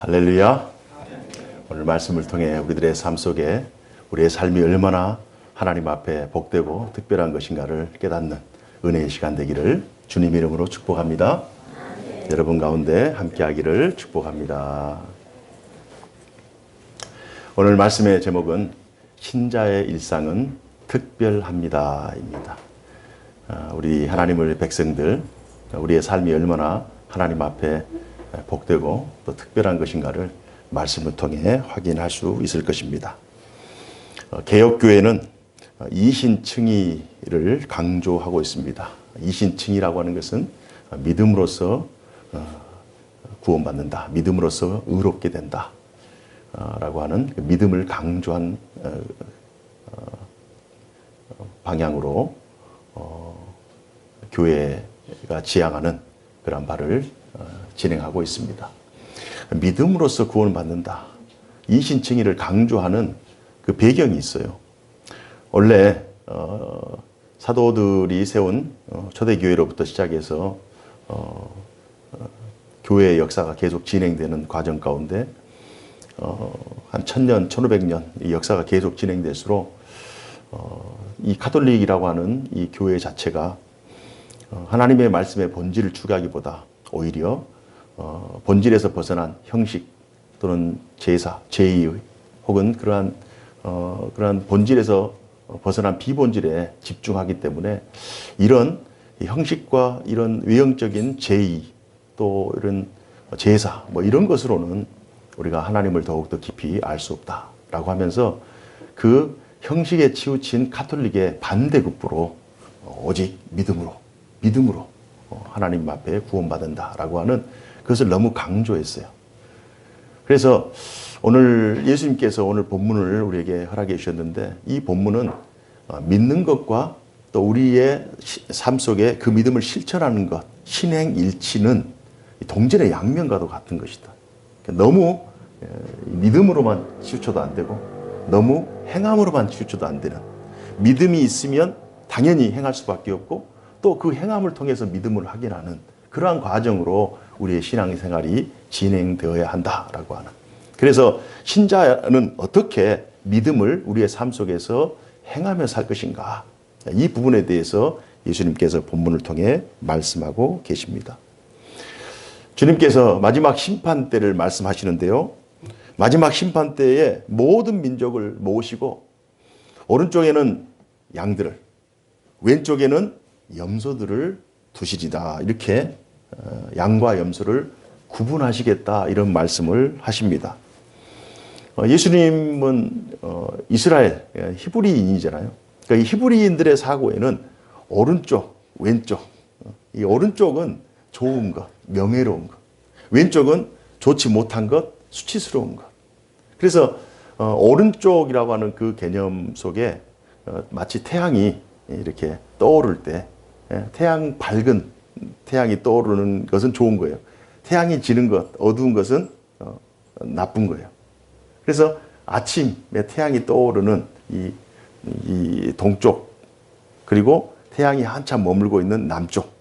할렐루야. 오늘 말씀을 통해 우리들의 삶 속에 우리의 삶이 얼마나 하나님 앞에 복되고 특별한 것인가를 깨닫는 은혜의 시간 되기를 주님 이름으로 축복합니다. 여러분 가운데 함께하기를 축복합니다. 오늘 말씀의 제목은 신자의 일상은 특별합니다 입니다. 우리 하나님의 백성들, 우리의 삶이 얼마나 하나님 앞에 복되고 또 특별한 것인가를 말씀을 통해 확인할 수 있을 것입니다. 개혁교회는 이신칭의를 강조하고 있습니다. 이신칭의라고 하는 것은 믿음으로써 구원받는다, 믿음으로써 의롭게 된다 라고 하는 믿음을 강조한 방향으로 교회가 지향하는 그런 바를 진행하고 있습니다. 믿음으로써 구원을 받는다. 이신칭의를 강조하는 그 배경이 있어요. 원래 사도들이 세운 초대교회로부터 시작해서 교회의 역사가 계속 진행되는 과정 가운데 한 1000년, 1500년 이 역사가 계속 진행될수록 이 가톨릭이라고 하는 이 교회 자체가 하나님의 말씀의 본질을 추구하기보다 오히려 본질에서 벗어난 형식 또는 제사, 제의 혹은 그러한 본질에서 벗어난 비본질에 집중하기 때문에 이런 형식과 이런 외형적인 제의 또 이런 제사 뭐 이런 것으로는 우리가 하나님을 더욱더 깊이 알 수 없다라고 하면서 그 형식에 치우친 가톨릭의 반대급부로 오직 믿음으로 하나님 앞에 구원받는다라고 하는 그것을 너무 강조했어요. 그래서 오늘 예수님께서 오늘 본문을 우리에게 허락해 주셨는데 이 본문은 믿는 것과 또 우리의 삶 속에 그 믿음을 실천하는 것, 신행일치는 동전의 양면과도 같은 것이다. 너무 믿음으로만 치우쳐도 안 되고 너무 행함으로만 치우쳐도 안 되는, 믿음이 있으면 당연히 행할 수밖에 없고 또 그 행함을 통해서 믿음을 확인하는 그러한 과정으로 우리의 신앙생활이 진행되어야 한다라고 하는. 그래서 신자는 어떻게 믿음을 우리의 삶 속에서 행하며 살 것인가, 이 부분에 대해서 예수님께서 본문을 통해 말씀하고 계십니다. 주님께서 마지막 심판 때를 말씀하시는데요, 마지막 심판 때에 모든 민족을 모으시고 오른쪽에는 양들을, 왼쪽에는 염소들을 두시리다, 이렇게 양과 염소를 구분하시겠다 이런 말씀을 하십니다. 예수님은 이스라엘 히브리인이잖아요. 그러니까 이 히브리인들의 사고에는 오른쪽, 왼쪽, 이 오른쪽은 좋은 것, 명예로운 것, 왼쪽은 좋지 못한 것, 수치스러운 것. 그래서 오른쪽이라고 하는 그 개념 속에 마치 태양이 이렇게 떠오를 때, 밝은 태양이 떠오르는 것은 좋은 거예요. 태양이 지는 것, 어두운 것은 나쁜 거예요. 그래서 아침에 태양이 떠오르는 이 동쪽, 그리고 태양이 한참 머물고 있는 남쪽,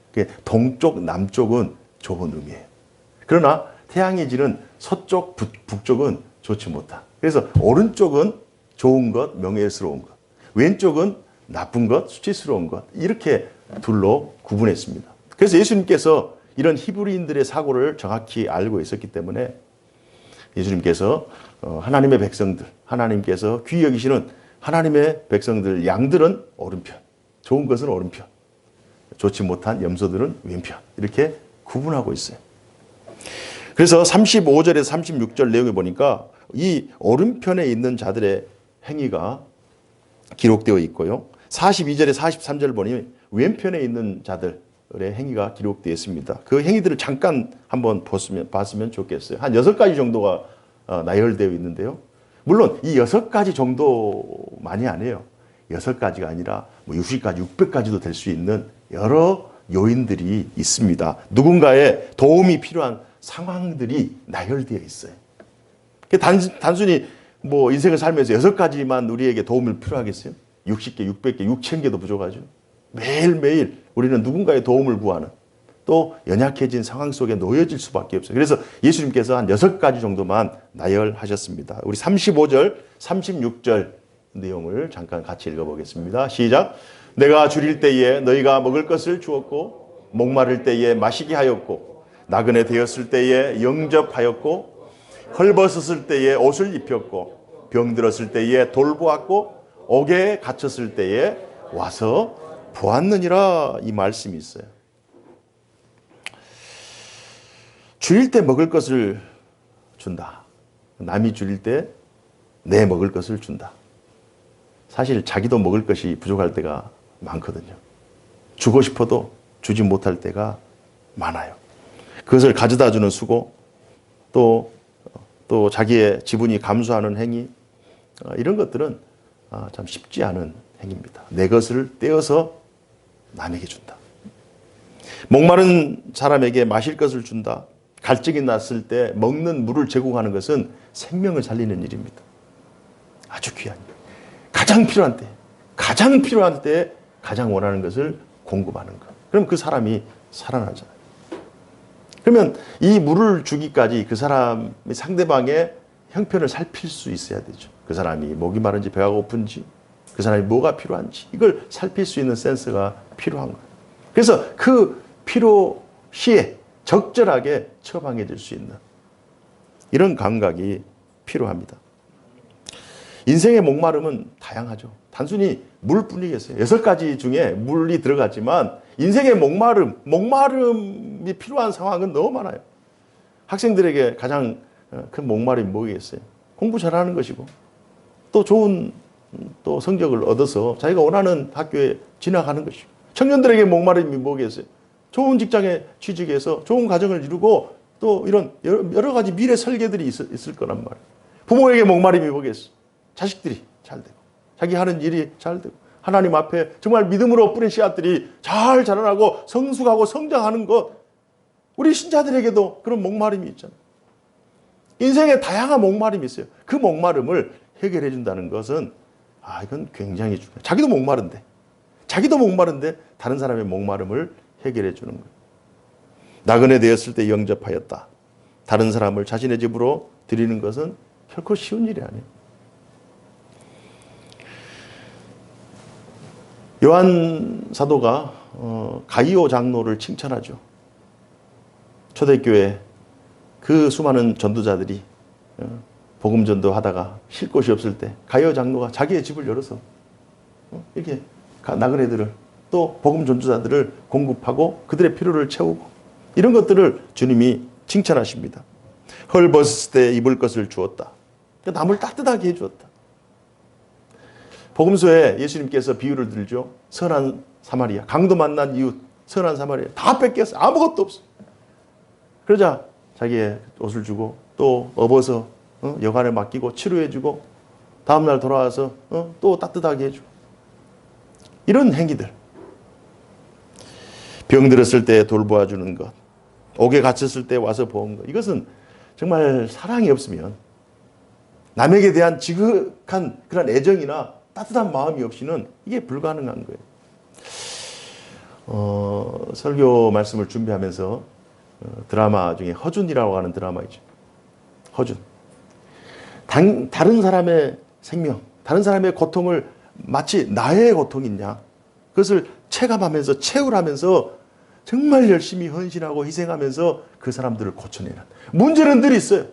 동쪽, 남쪽은 좋은 의미예요. 그러나 태양이 지는 서쪽, 북쪽은 좋지 못한. 그래서 오른쪽은 좋은 것, 명예스러운 것, 왼쪽은 나쁜 것, 수치스러운 것, 이렇게 둘로 구분했습니다. 그래서 예수님께서 이런 히브리인들의 사고를 정확히 알고 있었기 때문에 예수님께서 하나님의 백성들, 하나님께서 귀히 여기시는 하나님의 백성들, 양들은 오른편, 좋은 것은 오른편, 좋지 못한 염소들은 왼편, 이렇게 구분하고 있어요. 그래서 35절에서 36절 내용에 보니까 이 오른편에 있는 자들의 행위가 기록되어 있고요, 42절에 43절을 보니 왼편에 있는 자들의 행위가 기록되어 있습니다. 그 행위들을 잠깐 한번 봤으면 좋겠어요. 한 6가지 정도가 나열되어 있는데요. 물론 이 6가지 정도만이 아니에요. 6가지가 아니라 60가지, 600가지도 될 수 있는 여러 요인들이 있습니다. 누군가의 도움이 필요한 상황들이 나열되어 있어요. 단순히 뭐 인생을 살면서 6가지만 우리에게 도움을 필요하겠어요? 60개, 600개, 6000개도 부족하죠. 매일매일 우리는 누군가의 도움을 구하는, 또 연약해진 상황 속에 놓여질 수밖에 없어요. 그래서 예수님께서 한 6가지 정도만 나열하셨습니다. 우리 35절, 36절 내용을 잠깐 같이 읽어보겠습니다. 시작. 내가 줄일 때에 너희가 먹을 것을 주었고 목마를 때에 마시게 하였고 나그네 되었을 때에 영접하였고 헐벗었을 때에 옷을 입혔고 병들었을 때에 돌보았고 옥에 갇혔을 때에 와서 보았느니라. 이 말씀이 있어요. 줄일 때 먹을 것을 준다. 남이 줄일 때 내 먹을 것을 준다. 사실 자기도 먹을 것이 부족할 때가 많거든요. 주고 싶어도 주지 못할 때가 많아요. 그것을 가져다 주는 수고, 또 자기의 지분이 감소하는 행위, 이런 것들은 참 쉽지 않은 행위입니다. 내 것을 떼어서 남에게 준다. 목마른 사람에게 마실 것을 준다. 갈증이 났을 때 먹는 물을 제공하는 것은 생명을 살리는 일입니다. 아주 귀한 일. 가장 필요한 때 가장 원하는 것을 공급하는 것. 그럼 그 사람이 살아나잖아요. 그러면 이 물을 주기까지 그 사람이 상대방의 형편을 살필 수 있어야 되죠. 그 사람이 목이 마른지 배가 고픈지, 그 사람이 뭐가 필요한지 이걸 살필 수 있는 센스가 필요한 거예요. 그래서 그 필요 시에 적절하게 처방해 줄 수 있는 이런 감각이 필요합니다. 인생의 목마름은 다양하죠. 단순히 물뿐이겠어요. 6가지 중에 물이 들어갔지만 인생의 목마름이 필요한 상황은 너무 많아요. 학생들에게 가장 큰 목마름이 뭐겠어요? 공부 잘하는 것이고 또 좋은 또 성적을 얻어서 자기가 원하는 학교에 진학하는 것이고, 청년들에게 목마름이 뭐겠어요? 좋은 직장에 취직해서 좋은 가정을 이루고 또 이런 여러 가지 미래 설계들이 있을 거란 말이에요. 부모에게 목마름이 뭐겠어요? 자식들이 잘 되고 자기 하는 일이 잘 되고 하나님 앞에 정말 믿음으로 뿌린 씨앗들이 잘 자라나고 성숙하고 성장하는 것. 우리 신자들에게도 그런 목마름이 있잖아요. 인생에 다양한 목마름이 있어요. 그 목마름을 해결해 준다는 것은 이건 굉장히 중요해요. 자기도 목마른데 다른 사람의 목마름을 해결해 주는 거예요. 나그네 되었을 때 영접하였다. 다른 사람을 자신의 집으로 드리는 것은 결코 쉬운 일이 아니에요. 요한 사도가 가이오 장로를 칭찬하죠. 초대교회 그 수많은 전도자들이 복음 전도하다가 쉴 곳이 없을 때 가이오 장로가 자기의 집을 열어서 이렇게 나그네들을 또 복음 전도자들을 공급하고 그들의 필요를 채우고 이런 것들을 주님이 칭찬하십니다. 헐벗을 때 입을 것을 주었다. 남을 따뜻하게 해주었다. 복음서에 예수님께서 비유를 들죠. 선한 사마리아, 강도 만난 이웃, 선한 사마리아 다 뺏겼어. 아무것도 없어. 그러자 자기의 옷을 주고 또 업어서 여관에 맡기고 치료해주고 다음날 돌아와서 또 따뜻하게 해주고 이런 행위들. 병들었을 때 돌보아주는 것, 옥에 갇혔을 때 와서 보은 것, 이것은 정말 사랑이 없으면, 남에게 대한 지극한 그런 애정이나 따뜻한 마음이 없이는 이게 불가능한 거예요. 설교 말씀을 준비하면서 드라마 중에 허준이라고 하는 드라마 있죠. 허준. 다른 사람의 생명, 다른 사람의 고통을 마치 나의 고통이냐, 그것을 체감하면서 채울하면서 정말 열심히 헌신하고 희생하면서 그 사람들을 고쳐내는 문제는 늘 있어요.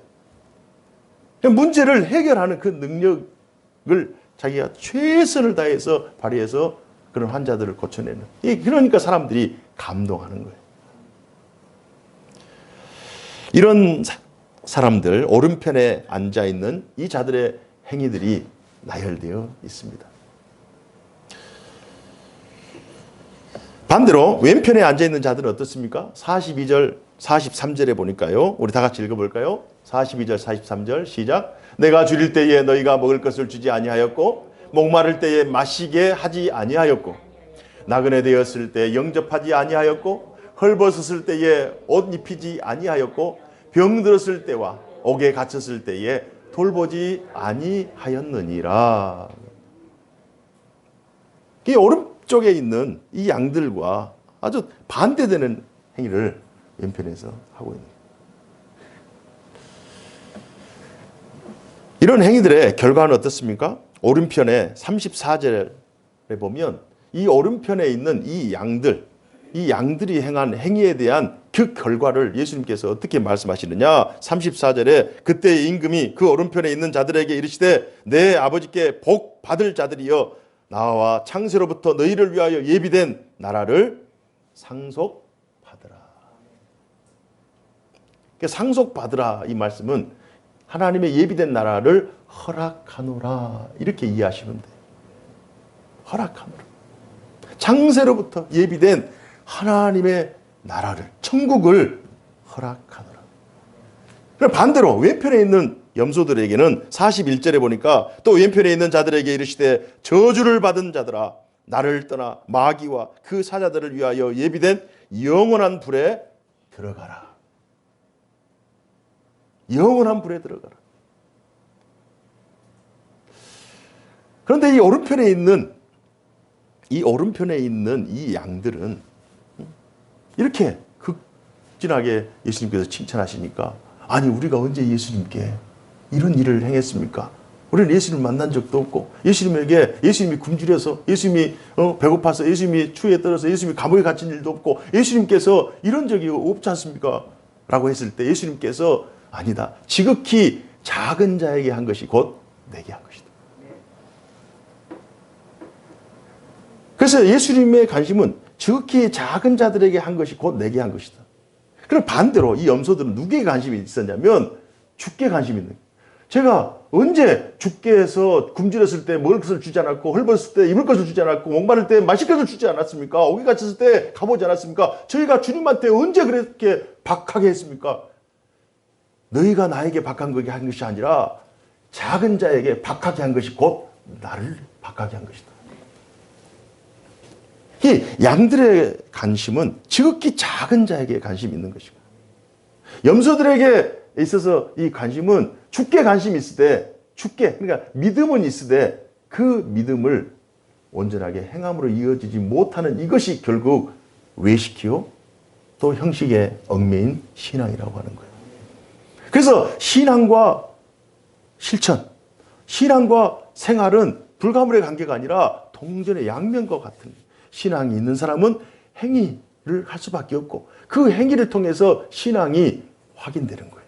문제를 해결하는 그 능력을 자기가 최선을 다해서 발휘해서 그런 환자들을 고쳐내는, 그러니까 사람들이 감동하는 거예요. 이런 사람들, 오른편에 앉아있는 이 자들의 행위들이 나열되어 있습니다. 반대로 왼편에 앉아있는 자들은 어떻습니까? 42절, 43절에 보니까요. 우리 다 같이 읽어볼까요? 42절, 43절 시작. 내가 줄일 때에 너희가 먹을 것을 주지 아니하였고 목마를 때에 마시게 하지 아니하였고 나그네 되었을 때 영접하지 아니하였고 헐벗었을 때에 옷 입히지 아니하였고 병들었을 때와 옥에 갇혔을 때에 돌보지 아니하였느니라. 이 오른쪽에 있는 이 양들과 아주 반대되는 행위를 왼편에서 하고 있는 거예요. 이런 행위들의 결과는 어떻습니까? 오른편에 34절에 보면 이 오른편에 있는 이 양들이 행한 행위에 대한 그 결과를 예수님께서 어떻게 말씀하시느냐? 34절에 그때 임금이 그 오른편에 있는 자들에게 이르시되 내 아버지께 복 받을 자들이여 나와 창세로부터 너희를 위하여 예비된 나라를 상속받으라. 상속받으라 이 말씀은 하나님의 예비된 나라를 허락하노라 이렇게 이해하시면 돼요. 허락하노라. 창세로부터 예비된 하나님의 나라를, 천국을 허락하노라. 그럼 반대로 왼편에 있는 염소들에게는 41절에 보니까 또 왼편에 있는 자들에게 이르시되 저주를 받은 자들아 나를 떠나 마귀와 그 사자들을 위하여 예비된 영원한 불에 들어가라. 영원한 불에 들어가라. 그런데 이 오른편에 있는 이 양들은 이렇게 극진하게 예수님께서 칭찬하시니까 아니 우리가 언제 예수님께 이런 일을 행했습니까? 우리는 예수님을 만난 적도 없고 예수님이 굶주려서 예수님이 배고파서 예수님이 추위에 떨어서 예수님이 감옥에 갇힌 일도 없고 예수님께서 이런 적이 없지 않습니까? 라고 했을 때 예수님께서 아니다. 지극히 작은 자에게 한 것이 곧 내게 한 것이다. 그래서 예수님의 관심은 지극히 작은 자들에게 한 것이 곧 내게 한 것이다. 그럼 반대로 이 염소들은 누구에게 관심이 있었냐면 주께 관심이 있는 거예요. 제가 언제 주께서 굶주렸을 때 먹을 것을 주지 않았고 헐벗을 때 입을 것을 주지 않았고 목마를 때 마실 것을 주지 않았습니까? 오기 갇혔을 때 가보지 않았습니까? 저희가 주님한테 언제 그렇게 박하게 했습니까? 너희가 나에게 박한 것이 아니라 작은 자에게 박하게 한 것이 곧 나를 박하게 한 것이다. 이 양들의 관심은 지극히 작은 자에게 관심이 있는 것이고 염소들에게 있어서 이 관심은 주께 관심이 있을 때 그러니까 믿음은 있을 때 그 믿음을 온전하게 행함으로 이어지지 못하는 이것이 결국 외식이요 또 형식의 얽매인 신앙이라고 하는 거예요. 그래서 신앙과 실천, 신앙과 생활은 불가물의 관계가 아니라 동전의 양면과 같은 거예요. 신앙이 있는 사람은 행위를 할 수밖에 없고 그 행위를 통해서 신앙이 확인되는 거예요.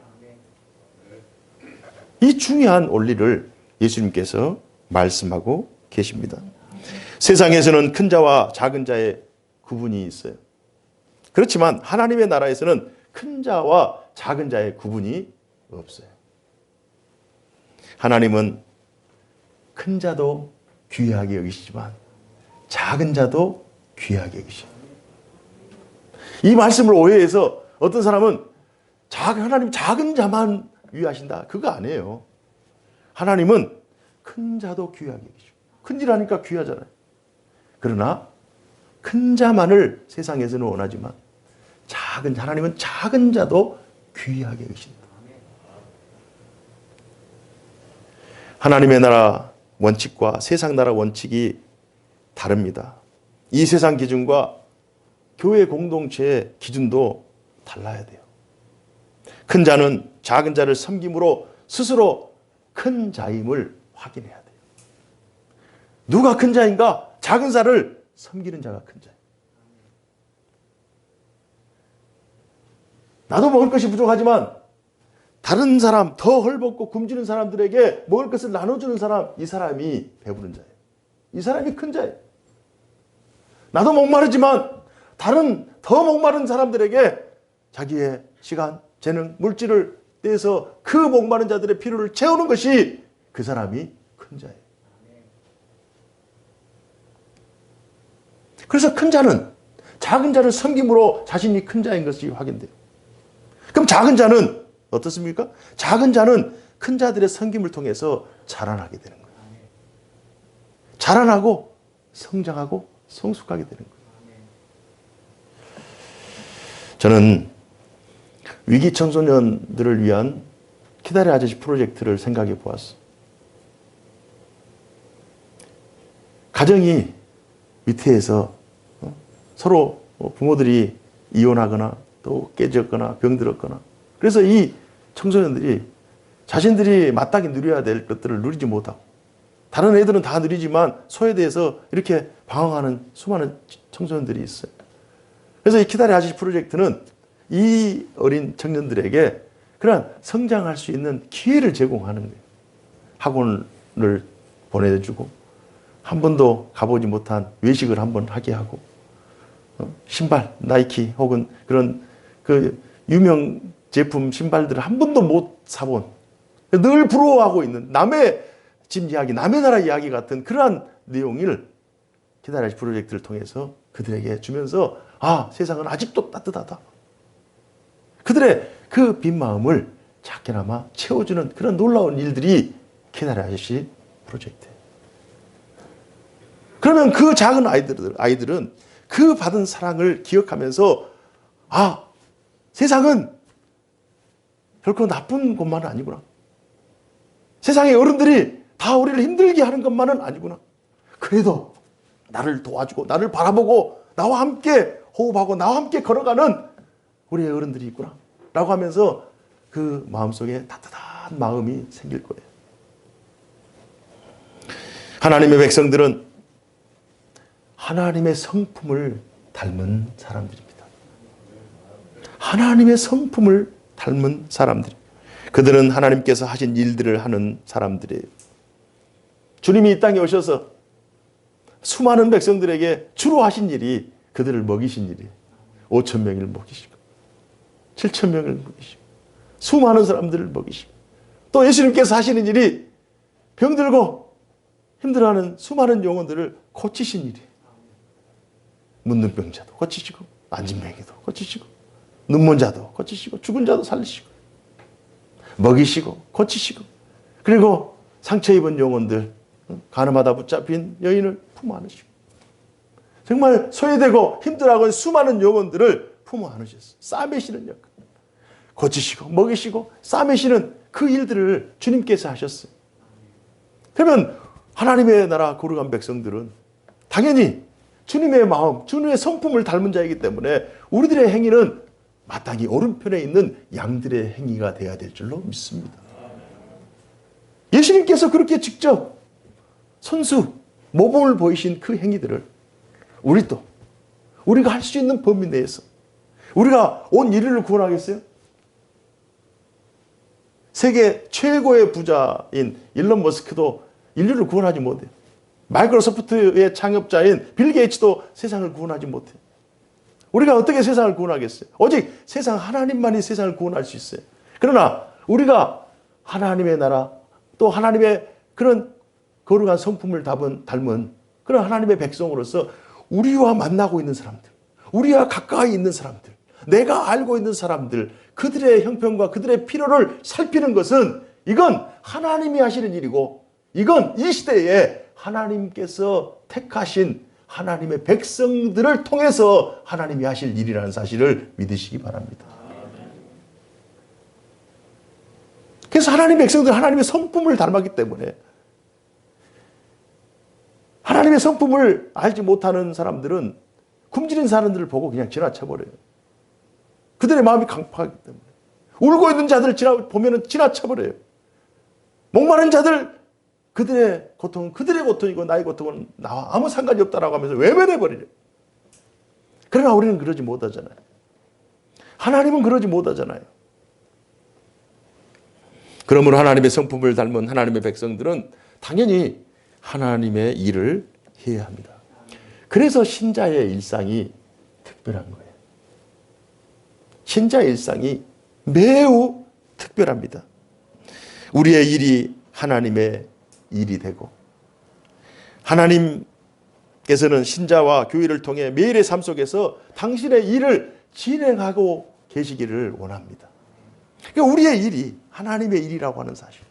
이 중요한 원리를 예수님께서 말씀하고 계십니다. 세상에서는 큰 자와 작은 자의 구분이 있어요. 그렇지만 하나님의 나라에서는 큰 자와 작은 자의 구분이 없어요. 하나님은 큰 자도 귀하게 여기시지만 작은 자도 귀하게 여기십니다. 이 말씀을 오해해서 어떤 사람은 하나님 작은 자만 위하신다. 그거 아니에요. 하나님은 큰 자도 귀하게 여기시고 큰 일 하니까 귀하잖아요. 그러나 큰 자만을 세상에서는 원하지만 하나님은 작은 자도 귀하게 여기신다. 하나님의 나라 원칙과 세상 나라 원칙이 다릅니다. 이 세상 기준과 교회 공동체의 기준도 달라야 돼요. 큰 자는 작은 자를 섬김으로 스스로 큰 자임을 확인해야 돼요. 누가 큰 자인가? 작은 자를 섬기는 자가 큰 자예요. 나도 먹을 것이 부족하지만 다른 사람, 더 헐벗고 굶주린 사람들에게 먹을 것을 나눠주는 사람, 이 사람이 배부른 자예요. 이 사람이 큰 자예요. 나도 목마르지만 다른 더 목마른 사람들에게 자기의 시간, 재능, 물질을 떼서 그 목마른 자들의 필요를 채우는 것이 그 사람이 큰 자예요. 그래서 큰 자는 작은 자를 섬김으로 자신이 큰 자인 것이 확인돼요. 그럼 작은 자는 어떻습니까? 작은 자는 큰 자들의 섬김을 통해서 자라나게 되는 거예요. 자라나고 성장하고 성숙하게 되는 거예요. 저는 위기 청소년들을 위한 키다리 아저씨 프로젝트를 생각해 보았어. 가정이 위태해서 서로 부모들이 이혼하거나 또 깨졌거나 병들었거나. 그래서 이 청소년들이 자신들이 마땅히 누려야 될 것들을 누리지 못하고 다른 애들은 다 누리지만 소외돼서 이렇게 방황하는 수많은 청소년들이 있어요. 그래서 이 키다리 아저씨 프로젝트는 이 어린 청년들에게 그런 성장할 수 있는 기회를 제공하는 거예요. 학원을 보내주고 한 번도 가보지 못한 외식을 한번 하게 하고 신발, 나이키 혹은 그런 그 유명 제품 신발들을 한 번도 못 사본 늘 부러워하고 있는 남의 집 이야기, 남의 나라 이야기 같은 그러한 내용을 키다리 아저씨 프로젝트를 통해서 그들에게 주면서 아, 세상은 아직도 따뜻하다. 그들의 그 빈 마음을 작게나마 채워주는 그런 놀라운 일들이 키다리 아저씨 프로젝트예요. 그러면 그 작은 아이들은 그 받은 사랑을 기억하면서 아, 세상은 결코 나쁜 곳만은 아니구나. 세상의 어른들이 다 우리를 힘들게 하는 것만은 아니구나. 그래도 나를 도와주고 나를 바라보고 나와 함께 호흡하고 나와 함께 걸어가는 우리의 어른들이 있구나 라고 하면서 그 마음속에 따뜻한 마음이 생길 거예요. 하나님의 백성들은 하나님의 성품을 닮은 사람들입니다. 하나님의 성품을 닮은 사람들. 그들은 하나님께서 하신 일들을 하는 사람들이에요. 주님이 이 땅에 오셔서 수많은 백성들에게 주로 하신 일이 그들을 먹이신 일이에요. 5천 명을 먹이시고 7천 명을 먹이시고 수많은 사람들을 먹이시고 또 예수님께서 하시는 일이 병들고 힘들어하는 수많은 영혼들을 고치신 일이에요. 문둥병자도 고치시고 안진뱅이도 고치시고 눈먼 자도 고치시고 죽은 자도 살리시고 먹이시고 고치시고 그리고 상처 입은 영혼들 가늠하다 붙잡힌 여인을 품어 안으시고 정말 소외되고 힘들어하고 수많은 영혼들을 품어 안으셨어요. 싸매시는 역할 고치시고 먹이시고 싸매시는 그 일들을 주님께서 하셨어요. 그러면 하나님의 나라 거룩한 백성들은 당연히 주님의 마음, 주님의 성품을 닮은 자이기 때문에 우리들의 행위는 마땅히 오른편에 있는 양들의 행위가 되어야 될 줄로 믿습니다. 예수님께서 그렇게 직접 선수, 모범을 보이신 그 행위들을 우리도 우리가 할 수 있는 범위 내에서 우리가 온 인류를 구원하겠어요? 세계 최고의 부자인 일론 머스크도 인류를 구원하지 못해요. 마이크로소프트의 창업자인 빌 게이츠도 세상을 구원하지 못해요. 우리가 어떻게 세상을 구원하겠어요? 오직 세상 하나님만이 세상을 구원할 수 있어요. 그러나 우리가 하나님의 나라 또 하나님의 그런 거룩한 성품을 닮은 그런 하나님의 백성으로서 우리와 만나고 있는 사람들, 우리와 가까이 있는 사람들, 내가 알고 있는 사람들, 그들의 형편과 그들의 필요를 살피는 것은 이건 하나님이 하시는 일이고 이건 이 시대에 하나님께서 택하신 하나님의 백성들을 통해서 하나님이 하실 일이라는 사실을 믿으시기 바랍니다. 그래서 하나님의 백성들은 하나님의 성품을 닮았기 때문에 하나님의 성품을 알지 못하는 사람들은 굶주린 사람들을 보고 그냥 지나쳐버려요. 그들의 마음이 강팍하기 때문에. 울고 있는 자들을 보면 지나쳐버려요. 목마른 자들, 그들의 고통은 그들의 고통이고 나의 고통은 나와 아무 상관이 없다라고 하면서 외면해버려요. 그러나 우리는 그러지 못하잖아요. 하나님은 그러지 못하잖아요. 그러므로 하나님의 성품을 닮은 하나님의 백성들은 당연히 하나님의 일을 해야 합니다. 그래서 신자의 일상이 특별한 거예요. 신자의 일상이 매우 특별합니다. 우리의 일이 하나님의 일이 되고 하나님께서는 신자와 교회를 통해 매일의 삶 속에서 당신의 일을 진행하고 계시기를 원합니다. 그러니까 우리의 일이 하나님의 일이라고 하는 사실.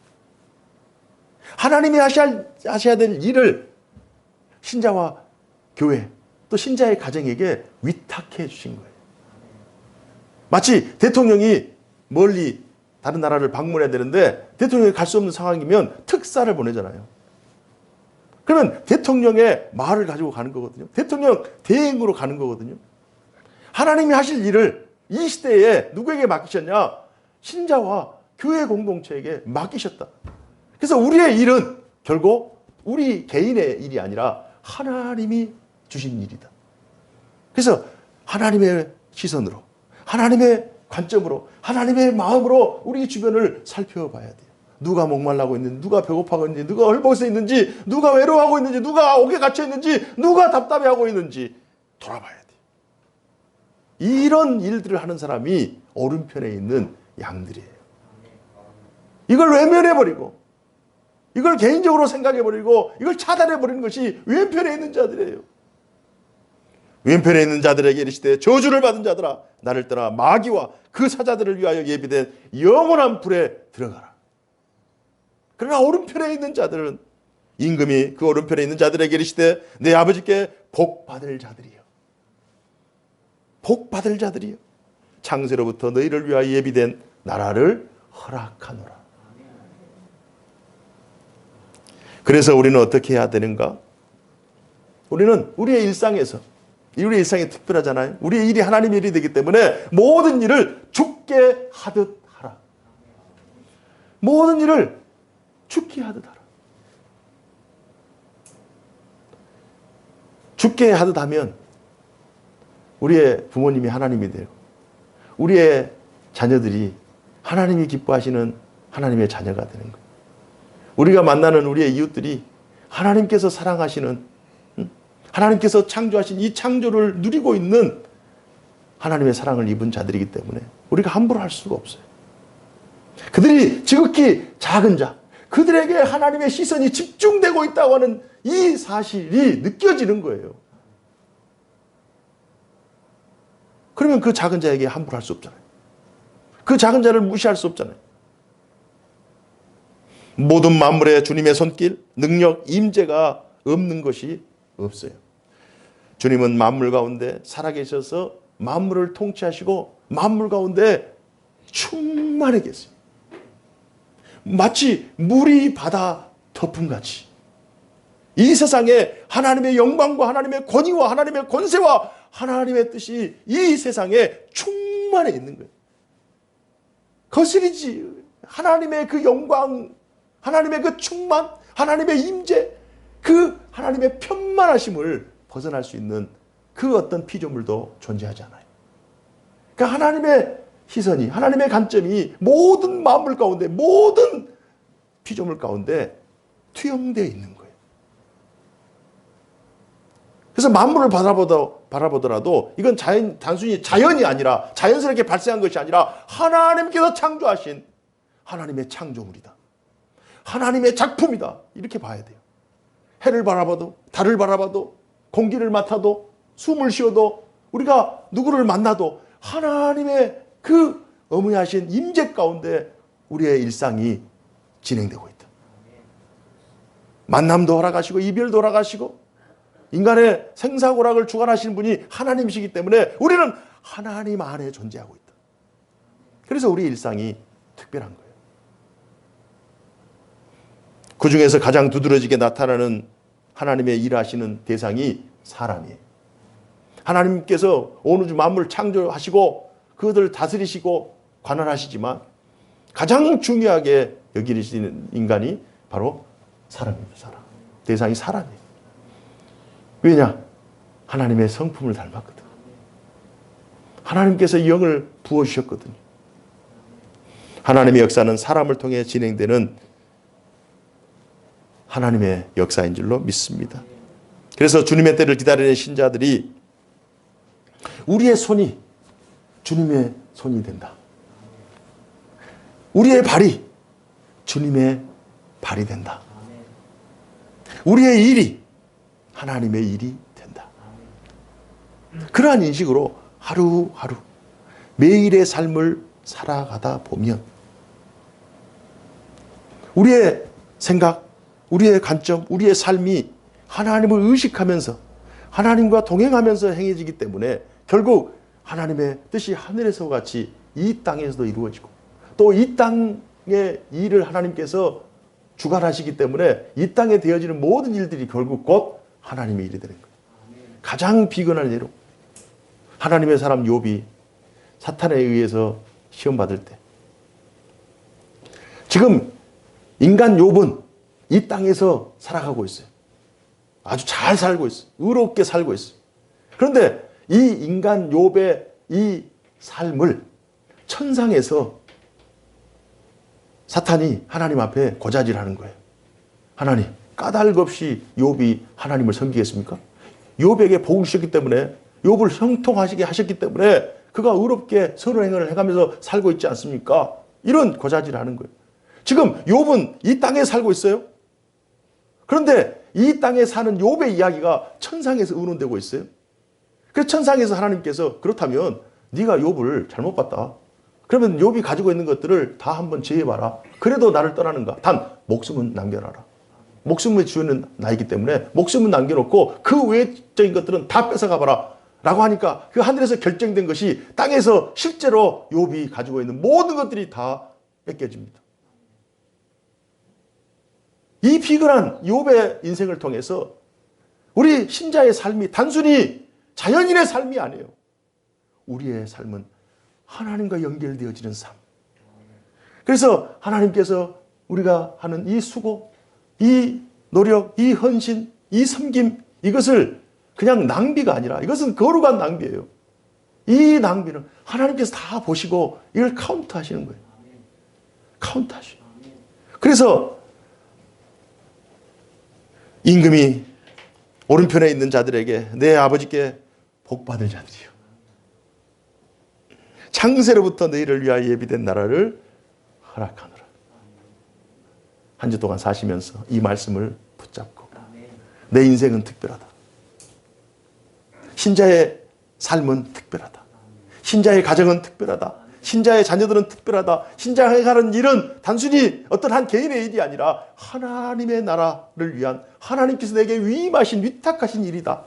하나님이 하셔야 될 일을 신자와 교회 또 신자의 가정에게 위탁해 주신 거예요. 마치 대통령이 멀리 다른 나라를 방문해야 되는데 대통령이 갈 수 없는 상황이면 특사를 보내잖아요. 그러면 대통령의 말을 가지고 가는 거거든요. 대통령 대행으로 가는 거거든요. 하나님이 하실 일을 이 시대에 누구에게 맡기셨냐? 신자와 교회 공동체에게 맡기셨다. 그래서 우리의 일은 결국 우리 개인의 일이 아니라 하나님이 주신 일이다. 그래서 하나님의 시선으로, 하나님의 관점으로, 하나님의 마음으로 우리 주변을 살펴봐야 돼요. 누가 목말라고 있는지, 누가 배고파하고 있는지, 누가 헐벗어 있는지, 누가 외로워하고 있는지, 누가 옥에 갇혀 있는지, 누가 답답해하고 있는지 돌아봐야 돼요. 이런 일들을 하는 사람이 오른편에 있는 양들이에요. 이걸 외면해버리고, 이걸 개인적으로 생각해버리고, 이걸 차단해버리는 것이 왼편에 있는 자들이에요. 왼편에 있는 자들에게 이르시되 저주를 받은 자들아 나를 떠나 마귀와 그 사자들을 위하여 예비된 영원한 불에 들어가라. 그러나 오른편에 있는 자들은 임금이 그 오른편에 있는 자들에게 이르시되 내 아버지께 복받을 자들이요. 복받을 자들이요. 창세로부터 너희를 위하여 예비된 나라를 허락하노라. 그래서 우리는 어떻게 해야 되는가? 우리는 우리의 일상에서, 우리의 일상이 특별하잖아요. 우리의 일이 하나님의 일이 되기 때문에 모든 일을 죽게 하듯 하라. 모든 일을 죽게 하듯 하라. 죽게 하듯 하면 우리의 부모님이 하나님이 되고 우리의 자녀들이 하나님이 기뻐하시는 하나님의 자녀가 되는 거예요. 우리가 만나는 우리의 이웃들이 하나님께서 사랑하시는, 하나님께서 창조하신 이 창조를 누리고 있는 하나님의 사랑을 입은 자들이기 때문에 우리가 함부로 할 수가 없어요. 그들이 지극히 작은 자, 그들에게 하나님의 시선이 집중되고 있다고 하는 이 사실이 느껴지는 거예요. 그러면 그 작은 자에게 함부로 할 수 없잖아요. 그 작은 자를 무시할 수 없잖아요. 모든 만물에 주님의 손길, 능력, 임재가 없는 것이 없어요. 주님은 만물 가운데 살아계셔서 만물을 통치하시고 만물 가운데 충만해 계세요. 마치 물이 바다 덮음같이 이 세상에 하나님의 영광과 하나님의 권위와 하나님의 권세와 하나님의 뜻이 이 세상에 충만해 있는 거예요. 거스리지 하나님의 그 영광, 하나님의 그 충만, 하나님의 임재, 그 하나님의 편만하심을 벗어날 수 있는 그 어떤 피조물도 존재하지 않아요. 그러니까 하나님의 시선이, 하나님의 관점이 모든 만물 가운데, 모든 피조물 가운데 투영되어 있는 거예요. 그래서 만물을 바라보더라도 이건 단순히 자연이 아니라, 자연스럽게 발생한 것이 아니라 하나님께서 창조하신 하나님의 창조물이다. 하나님의 작품이다. 이렇게 봐야 돼요. 해를 바라봐도, 달을 바라봐도, 공기를 맡아도, 숨을 쉬어도, 우리가 누구를 만나도 하나님의 그 어무하신 임재 가운데 우리의 일상이 진행되고 있다. 만남도 허락하시고 이별도 허락하시고 인간의 생사고락을 주관하시는 분이 하나님이시기 때문에 우리는 하나님 안에 존재하고 있다. 그래서 우리 일상이 특별한 거예요. 그 중에서 가장 두드러지게 나타나는 하나님의 일하시는 대상이 사람이에요. 하나님께서 온 우주 만물을 창조하시고 그들을 다스리시고 관할하시지만 가장 중요하게 여기시는 인간이 바로 사람입니다. 사람. 대상이 사람이에요. 왜냐? 하나님의 성품을 닮았거든. 하나님께서 영을 부어주셨거든요. 하나님의 역사는 사람을 통해 진행되는 하나님의 역사인 줄로 믿습니다. 그래서 주님의 때를 기다리는 신자들이 우리의 손이 주님의 손이 된다. 우리의 발이 주님의 발이 된다. 우리의 일이 하나님의 일이 된다. 그러한 인식으로 하루하루 매일의 삶을 살아가다 보면 우리의 생각, 우리의 관점, 우리의 삶이 하나님을 의식하면서 하나님과 동행하면서 행해지기 때문에 결국 하나님의 뜻이 하늘에서 같이 이 땅에서도 이루어지고 또 이 땅의 일을 하나님께서 주관하시기 때문에 이 땅에 되어지는 모든 일들이 결국 곧 하나님의 일이 되는 거예요. 가장 비근한 예로 하나님의 사람 욥이 사탄에 의해서 시험받을 때, 지금 인간 욥은 이 땅에서 살아가고 있어요. 아주 잘 살고 있어요. 의롭게 살고 있어요. 그런데 이 인간 욥의 이 삶을 천상에서 사탄이 하나님 앞에 고자질하는 거예요. 하나님, 까닭 없이 욥이 하나님을 섬기겠습니까? 욥에게 복을 주셨기 때문에, 욥을 형통하시게 하셨기 때문에 그가 의롭게 선한 행위를 해가면서 살고 있지 않습니까? 이런 고자질을 하는 거예요. 지금 욥은 이 땅에 살고 있어요. 그런데 이 땅에 사는 욥의 이야기가 천상에서 의논되고 있어요. 그래서 천상에서 하나님께서 그렇다면 네가 욥을 잘못 봤다. 그러면 욥이 가지고 있는 것들을 다 한번 제해봐라. 그래도 나를 떠나는가? 단 목숨은 남겨놔라. 목숨의 주인은 나이기 때문에 목숨은 남겨놓고 그 외적인 것들은 다 뺏어가봐라 라고 하니까 그 하늘에서 결정된 것이 땅에서 실제로 욥이 가지고 있는 모든 것들이 다 뺏겨집니다. 이 비근한 욥의 인생을 통해서 우리 신자의 삶이 단순히 자연인의 삶이 아니에요. 우리의 삶은 하나님과 연결되어지는 삶. 그래서 하나님께서 우리가 하는 이 수고, 이 노력, 이 헌신, 이 섬김, 이것을 그냥 낭비가 아니라 이것은 거룩한 낭비예요. 이 낭비는 하나님께서 다 보시고 이걸 카운트 하시는 거예요. 카운트 하시는 거예요. 그래서 임금이 오른편에 있는 자들에게 내 아버지께 복받을 자들이요. 창세로부터 너희를 위하여 예비된 나라를 허락하노라. 한 주 동안 사시면서 이 말씀을 붙잡고 내 인생은 특별하다. 신자의 삶은 특별하다. 신자의 가정은 특별하다. 신자의 자녀들은 특별하다. 신자가 가는 일은 단순히 어떤 한 개인의 일이 아니라 하나님의 나라를 위한 하나님께서 내게 위임하신 위탁하신 일이다.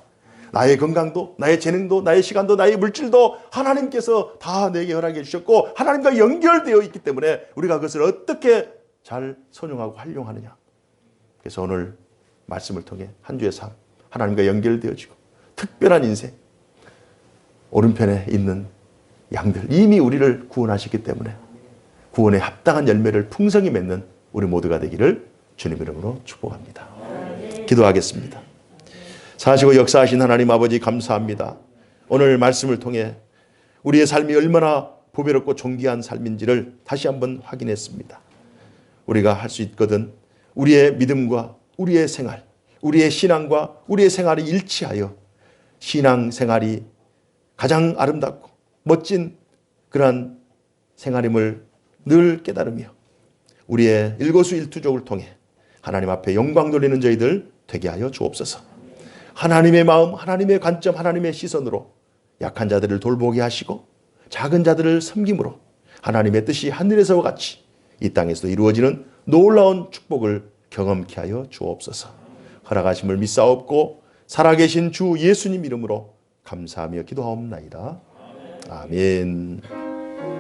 나의 건강도, 나의 재능도, 나의 시간도, 나의 물질도 하나님께서 다 내게 허락해 주셨고 하나님과 연결되어 있기 때문에 우리가 그것을 어떻게 잘 선용하고 활용하느냐. 그래서 오늘 말씀을 통해 한 주의 삶, 하나님과 연결되어지고 특별한 인생, 오른편에 있는 양들, 이미 우리를 구원하셨기 때문에 구원에 합당한 열매를 풍성히 맺는 우리 모두가 되기를 주님 이름으로 축복합니다. 기도하겠습니다. 사시고 역사하신 하나님 아버지 감사합니다. 오늘 말씀을 통해 우리의 삶이 얼마나 보배롭고 존귀한 삶인지를 다시 한번 확인했습니다. 우리가 할 수 있거든 우리의 믿음과 우리의 생활, 우리의 신앙과 우리의 생활이 일치하여 신앙생활이 가장 아름답고 멋진 그러한 생활임을 늘 깨달으며 우리의 일거수일투족을 통해 하나님 앞에 영광 돌리는 저희들 되게 하여 주옵소서. 하나님의 마음, 하나님의 관점, 하나님의 시선으로 약한 자들을 돌보게 하시고 작은 자들을 섬김으로 하나님의 뜻이 하늘에서와 같이 이 땅에서도 이루어지는 놀라운 축복을 경험케 하여 주옵소서. 허락하심을 믿사옵고 살아계신 주 예수님 이름으로 감사하며 기도하옵나이다. 아멘.